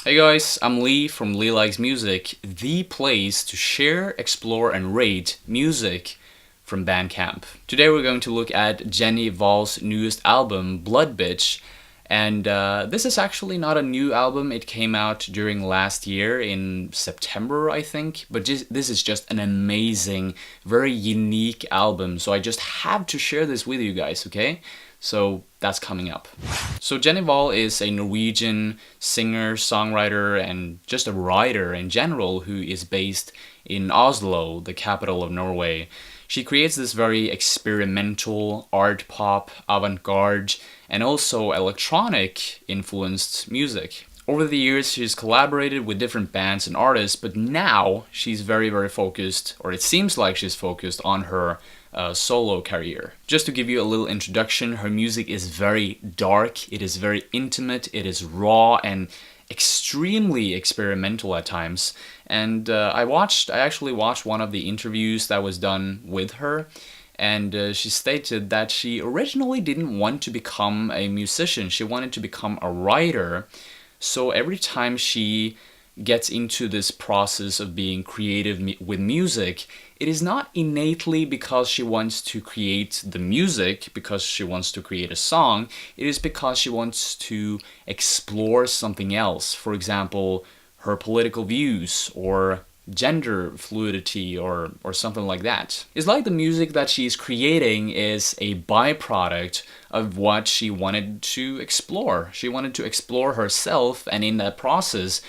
Hey guys, I'm Lee from Lee Likes Music, the place to share, explore, and rate music from Bandcamp. Today we're going to look at Jenny Hval's newest album, Blood Bitch. And this is actually not a new album, it came out during last year in September, I think. But this is just an amazing, very unique album, so I just have to share this with you guys, okay? So that's coming up. So Jenny Hval is a Norwegian singer, songwriter, and just a writer in general who is based in Oslo, the capital of Norway. She creates this very experimental art pop, avant-garde, and also electronic influenced music. Over the years, she's collaborated with different bands and artists, but now she's very, very focused, or it seems like she's focused on her solo career. Just to give you a little introduction, her music is very dark, it is very intimate, it is raw and extremely experimental at times. And I actually watched one of the interviews that was done with her, and she stated that she originally didn't want to become a musician, she wanted to become a writer. So every time she gets into this process of being creative with music, it is not innately because she wants to create the music, because she wants to create a song. It is because she wants to explore something else. For example, her political views or gender fluidity or something like that. It's like the music that she's creating is a byproduct of what she wanted to explore. She wanted to explore herself, and in that process,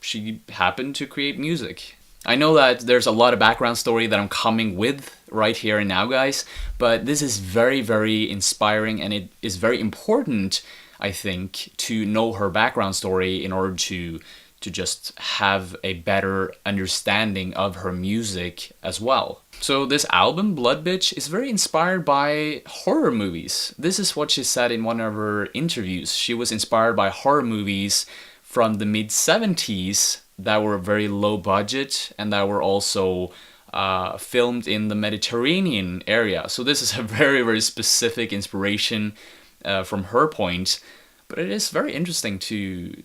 she happened to create music. I know that there's a lot of background story that I'm coming with right here and now, guys, but this is very, very inspiring, and it is very important, I think, to know her background story in order to just have a better understanding of her music as well. So this album, Blood Bitch, is very inspired by horror movies. This is what she said in one of her interviews. She was inspired by horror movies from the mid-70s that were very low budget and that were also filmed in the Mediterranean area. So this is a very, very specific inspiration from her point. But it is very interesting to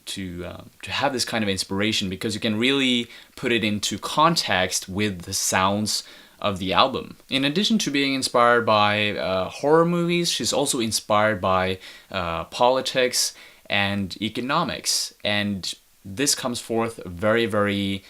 have this kind of inspiration, because you can really put it into context with the sounds of the album. In addition to being inspired by horror movies, she's also inspired by politics and economics. And this comes forth very, very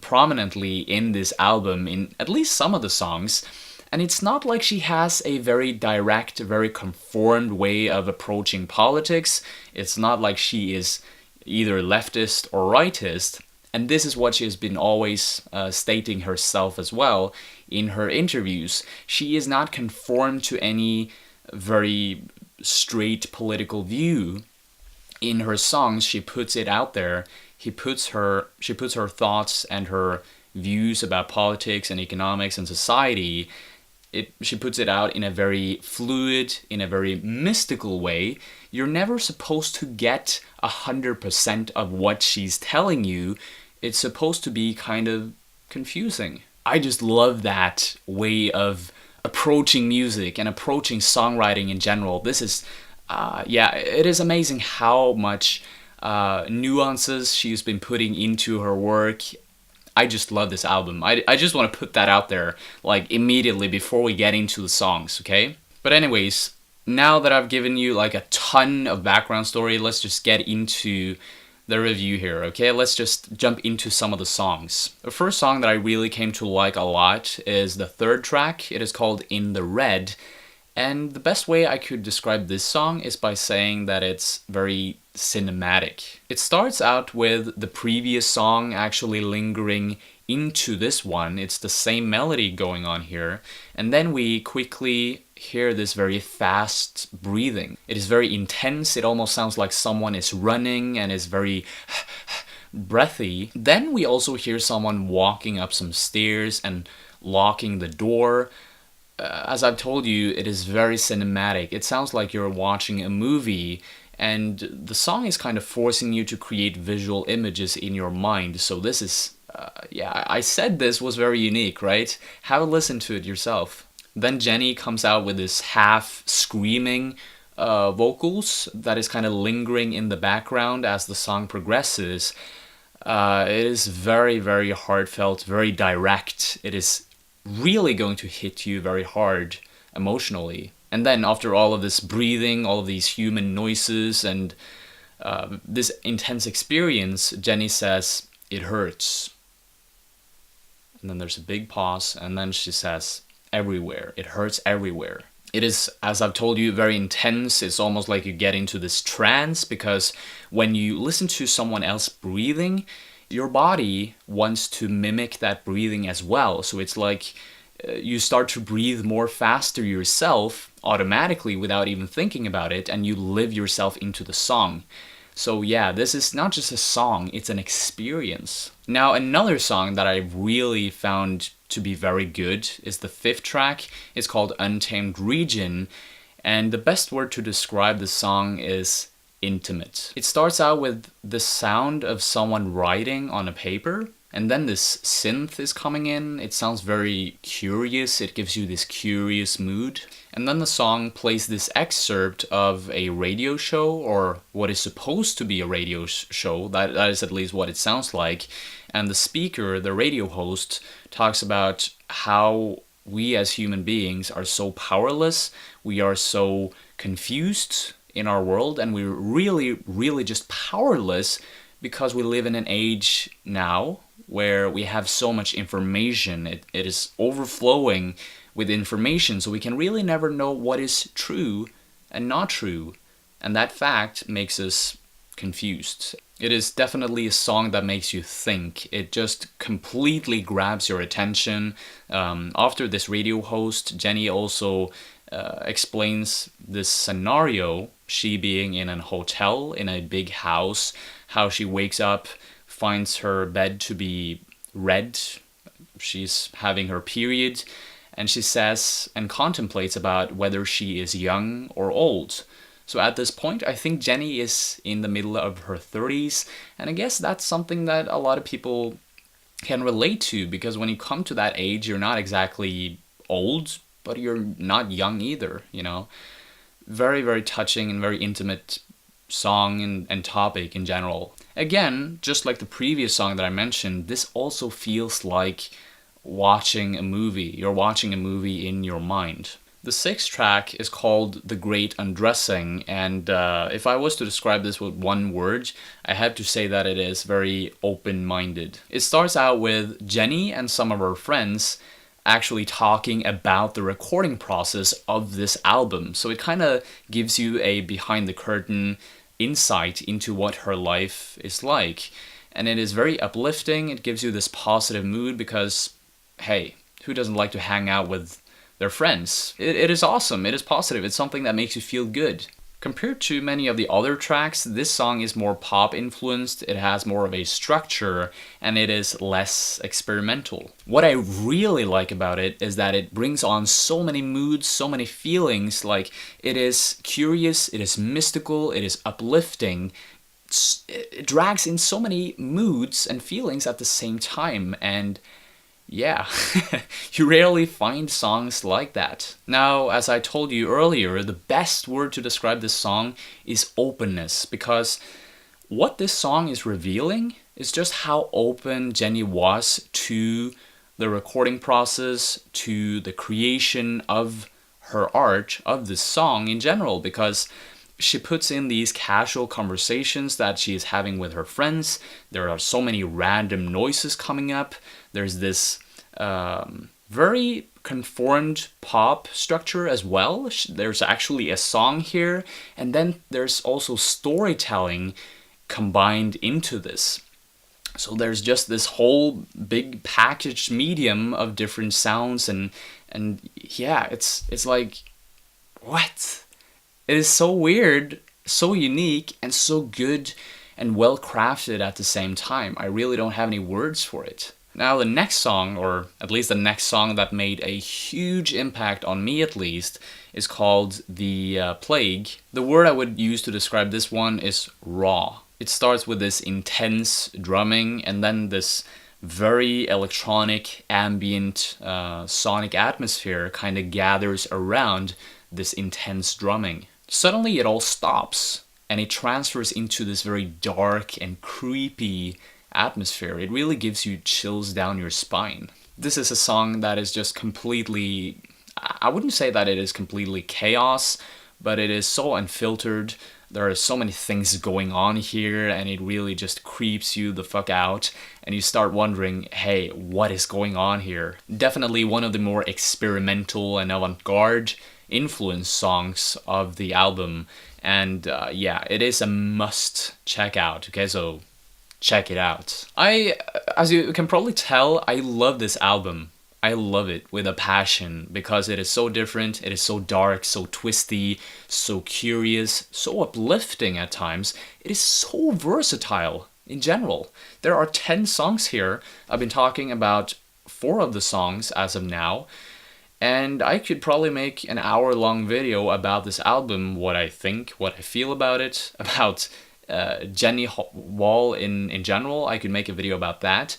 prominently in this album, in at least some of the songs. And it's not like she has a very direct, very conformed way of approaching politics. It's not like she is either leftist or rightist. And this is what she has been always stating herself as well in her interviews. She is not conformed to any very straight political view. In her songs, she puts it out there. She puts her thoughts and her views about politics and economics and society. She puts it out in a very fluid, in a very mystical way. You're never supposed to get 100% of what she's telling you. It's supposed to be kind of confusing. I just love that way of approaching music and approaching songwriting in general. This is, it is amazing how much nuances she's been putting into her work. I just love this album. I just want to put that out there, like, immediately before we get into the songs, okay? But anyways, now that I've given you like a ton of background story, let's just get into the review here, okay? Let's just jump into some of the songs. The first song that I really came to like a lot is the third track. It is called In the Red. And the best way I could describe this song is by saying that it's very cinematic. It starts out with the previous song actually lingering into this one. It's the same melody going on here. And then we quickly hear this very fast breathing. It is very intense. It almost sounds like someone is running and is very breathy. Then we also hear someone walking up some stairs and locking the door. As I've told you, it is very cinematic. It sounds like you're watching a movie, and the song is kind of forcing you to create visual images in your mind. So this is, I said this was very unique, right? Have a listen to it yourself. Then Jenny comes out with this half screaming vocals that is kind of lingering in the background as the song progresses. It is very, very heartfelt, very direct. It is really going to hit you very hard emotionally. And then after all of this breathing, all of these human noises, and this intense experience, Jenny says, "It hurts." And then there's a big pause, and then she says, "Everywhere. It hurts everywhere." It is, as I've told you, very intense. It's almost like you get into this trance, because when you listen to someone else breathing, your body wants to mimic that breathing as well. So it's like you start to breathe more faster yourself automatically without even thinking about it, and you live yourself into the song. So yeah, this is not just a song, it's an experience. Now, another song that I really found to be very good is the 5th track. It's called Untamed Region, and the best word to describe the song is intimate. It starts out with the sound of someone writing on a paper, and then this synth is coming in. It sounds very curious, it gives you this curious mood. And then the song plays this excerpt of a radio show, or what is supposed to be a radio show. That is at least what it sounds like. And the speaker, the radio host, talks about how we as human beings are so powerless, we are so confused in our world, and we're really, really just powerless because we live in an age now where we have so much information. It is overflowing with information, so we can really never know what is true and not true. And that fact makes us confused. It is definitely a song that makes you think. It just completely grabs your attention. After this radio host, Jenny also explains this scenario, she being in a hotel, in a big house, how she wakes up, finds her bed to be red, she's having her period, and she says and contemplates about whether she is young or old. So at this point, I think Jenny is in the middle of her 30s, and I guess that's something that a lot of people can relate to, because when you come to that age, you're not exactly old, but you're not young either, you know. Very, very touching and very intimate song and topic in general. Again, just like the previous song that I mentioned, this also feels like watching a movie. You're watching a movie in your mind. The 6th track is called The Great Undressing, and if I was to describe this with one word, I have to say that it is very open-minded. It starts out with Jenny and some of her friends actually talking about the recording process of this album. So it kind of gives you a behind-the-curtain insight into what her life is like. And it is very uplifting. It gives you this positive mood because, hey, who doesn't like to hang out with their friends? It is awesome. It is positive. It's something that makes you feel good. Compared to many of the other tracks, this song is more pop influenced, it has more of a structure, and it is less experimental. What I really like about it is that it brings on so many moods, so many feelings. Like, it is curious, it is mystical, it is uplifting. It drags in so many moods and feelings at the same time, and yeah, you rarely find songs like that. Now, as I told you earlier, the best word to describe this song is openness, because what this song is revealing is just how open Jenny was to the recording process, to the creation of her art, of this song in general, because she puts in these casual conversations that she is having with her friends. There are so many random noises coming up. There's this very conformed pop structure as well. There's actually a song here, and then there's also storytelling combined into this. So there's just this whole big packaged medium of different sounds, and yeah, it's like, what? It is so weird, so unique, and so good and well crafted at the same time. I really don't have any words for it. Now the next song, or at least the next song that made a huge impact on me at least, is called The Plague. The word I would use to describe this one is raw. It starts with this intense drumming, and then this very electronic, ambient, sonic atmosphere kind of gathers around this intense drumming. suddenly it all stops and it transfers into this very dark and creepy atmosphere. It really gives you chills down your spine. This is a song that is just completely, I wouldn't say that it is completely chaos, but it is so unfiltered. There are so many things going on here, and it really just creeps you the fuck out, and you start wondering, hey, what is going on here? Definitely one of the more experimental and avant-garde influence songs of the album, and yeah, it is a must check out. Okay, so check it out. As you can probably tell, I love this album. I love it with a passion because it is so different, it is so dark, so twisty, so curious, so uplifting at times. It is so versatile in general. There are 10 songs here. I've been talking about 4 of the songs as of now, and I could probably make an hour-long video about this album, what I think, what I feel about it, about Jenny Hval in general. I could make a video about that,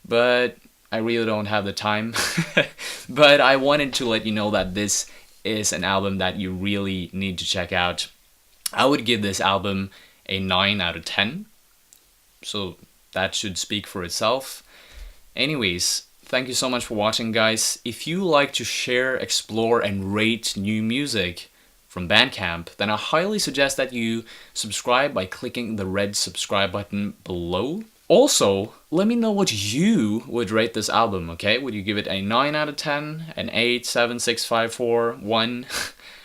but I really don't have the time. But I wanted to let you know that this is an album that you really need to check out. I would give this album a 9 out of 10. So that should speak for itself. Anyways, thank you so much for watching, guys. If you like to share, explore, and rate new music from Bandcamp, then I highly suggest that you subscribe by clicking the red subscribe button below. Also, let me know what you would rate this album, okay? Would you give it a 9 out of 10, an 8, 7, 6, 5, 4, 1?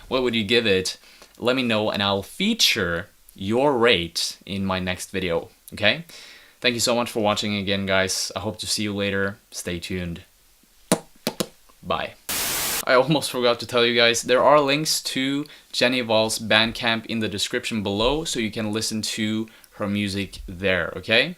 What would you give it? Let me know and I'll feature your rate in my next video, okay? Thank you so much for watching again, guys. I hope to see you later. Stay tuned. Bye. I almost forgot to tell you guys, there are links to Jenny Hval's Bandcamp in the description below, so you can listen to her music there, okay?